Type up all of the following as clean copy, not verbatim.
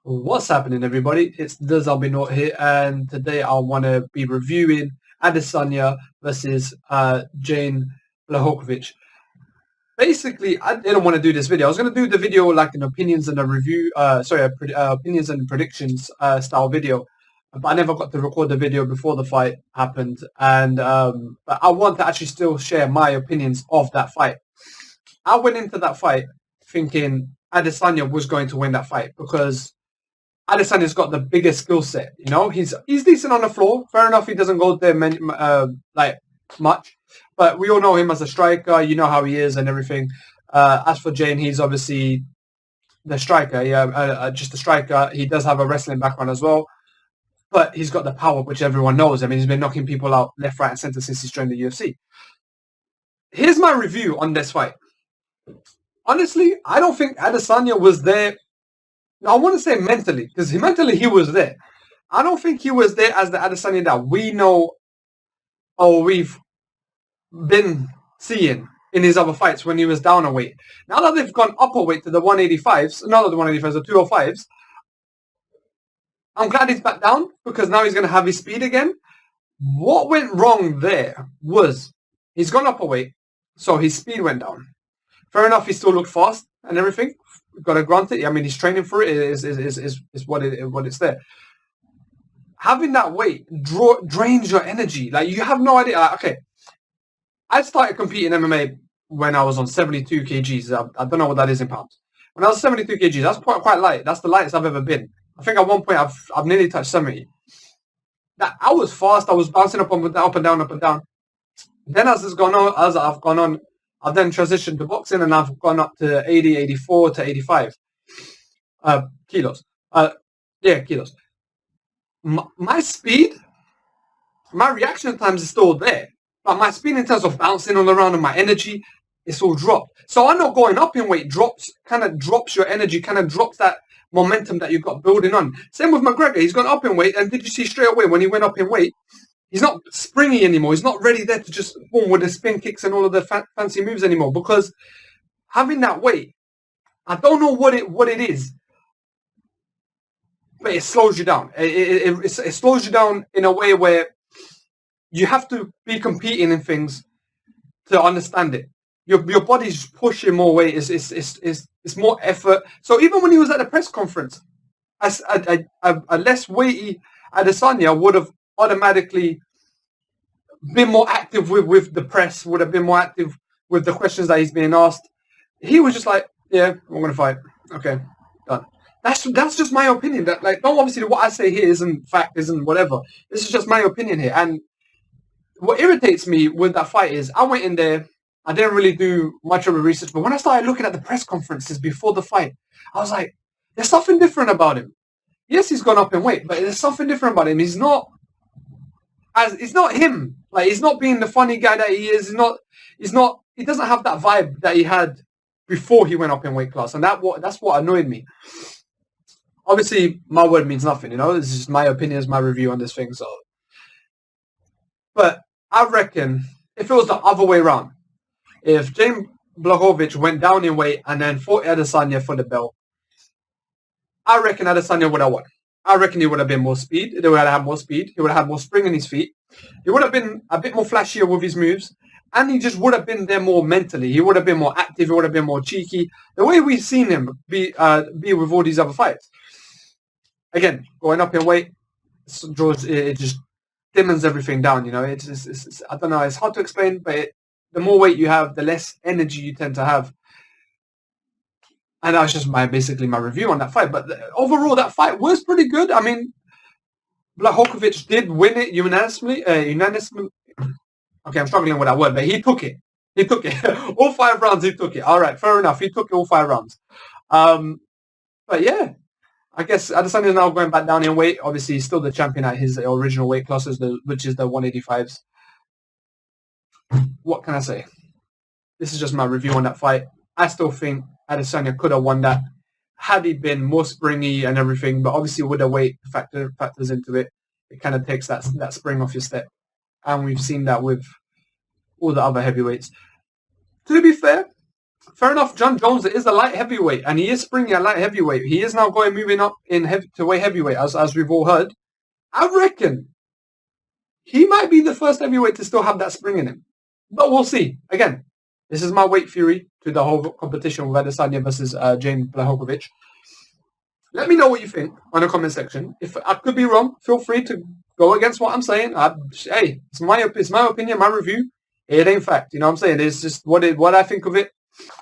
What's happening, everybody? It's the Zombie Note here, and today I want to be reviewing Adesanya versus Jane Blachowicz. Basically, I didn't want to do this video. I was going to do the video like an opinions and a review, opinions and predictions style video, but I never got to record the video before the fight happened, and but I want to actually still share my opinions of that fight. I went into that fight thinking Adesanya was going to win that fight because Adesanya's got the biggest skill set. You know, he's decent on the floor. Fair enough, he doesn't go there like much, but we all know him as a striker. You know how he is and everything. As for Jane, he's obviously the striker. Yeah, just a striker. He does have a wrestling background as well, but he's got the power, which everyone knows. I mean, he's been knocking people out left, right, and center since he's joined the UFC. Here's my review on this fight. Honestly, I don't think Adesanya was there. I want to say mentally, because mentally he was there. I don't think he was there as the Adesanya that we know or we've been seeing in his other fights when he was down a weight. Now that they've gone up a weight to the 185s, not the 185s, the 205s, I'm glad he's back down because now he's going to have his speed again. What went wrong there was he's gone up a weight, so his speed went down. Fair enough, he still looked fast and everything. Got to grant it. I mean, he's training for it. Is what it's there. Having that weight drains your energy. Like, you have no idea. Like, okay, I started competing MMA when I was on 72 kgs. I don't know what that is in pounds. When I was 72 kgs, that's quite light. That's the lightest I've ever been. I think at one point I've nearly touched 70. That I was fast. I was bouncing up and down, up and down. Then as I've gone on, I've then transitioned to boxing and I've gone up to 80, 84 to 85 kilos. Kilos. My speed, my reaction times is still there. But my speed in terms of bouncing all around and my energy, it's all dropped. So I know going up in weight kind of drops your energy, kind of drops that momentum that you've got building on. Same with McGregor. He's gone up in weight, and did you see straight away when he went up in weight, he's not springy anymore. He's not ready there to just boom with the spin kicks and all of the fancy moves anymore, because having that weight, I don't know what it is, but it slows you down. It slows you down in a way where you have to be competing in things to understand it. Your body's pushing more weight. It's more effort. So even when he was at the press conference, a less weighty Adesanya would have automatically been more active with the press, would have been more active with the questions that he's being asked. He was just like, yeah, I'm going to fight. Okay, done. That's just my opinion. That, like, no, obviously what I say here isn't fact, isn't whatever. This is just my opinion here. And what irritates me with that fight is I went in there, I didn't really do much of a research, but when I started looking at the press conferences before the fight, I was like, there's something different about him. Yes, he's gone up in weight, but there's something different about him. It's not him. Like, he's not being the funny guy that he is. He doesn't have that vibe that he had before he went up in weight class. And that's what annoyed me. Obviously, my word means nothing, you know. This is just my opinion, it's my review on this thing. So, but I reckon if it was the other way around, if Jane Blachowicz went down in weight and then fought Adesanya for the belt, I reckon Adesanya would have won. I reckon he would have been more speed. He would have had more speed. He would have had more spring in his feet. He would have been a bit more flashier with his moves. And he just would have been there more mentally. He would have been more active. He would have been more cheeky. The way we've seen him be with all these other fights. Again, going up in weight, it just dimmens everything down, you know. It's I don't know. It's hard to explain, but the more weight you have, the less energy you tend to have. And that's just basically my review on that fight. But overall, that fight was pretty good. I mean, Blachowicz did win it unanimously. Okay, I'm struggling with that word, but he took it. He took it. All 5 rounds, he took it. All right, fair enough. He took all 5 rounds. But yeah, I guess Adesanya is now going back down in weight. Obviously, he's still the champion at his original weight classes, which is the 185s. What can I say? This is just my review on that fight. I still think Adesanya could have won that had he been more springy and everything, but obviously with the weight factors into it, it kind of takes that spring off your step. And we've seen that with all the other heavyweights. To be fair, fair enough. John Jones is a light heavyweight, and he is springy at light heavyweight. He is now moving up to weight heavyweight, as we've all heard. I reckon he might be the first heavyweight to still have that spring in him. But we'll see. Again, this is my weight theory to the whole competition with Adesanya versus James Blachowicz. Let me know what you think on the comment section. If I could be wrong, feel free to go against what I'm saying. Hey, it's my opinion, my review. It ain't fact. You know what I'm saying? It's just what I think of it.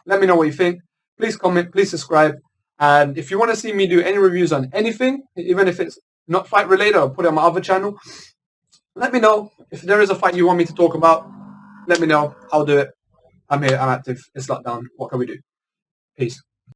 Let me know what you think. Please comment. Please subscribe. And if you want to see me do any reviews on anything, even if it's not fight related, I'll put it on my other channel. Let me know. If there is a fight you want me to talk about, let me know. I'll do it. I'm here. I'm active. It's lockdown. What can we do? Peace.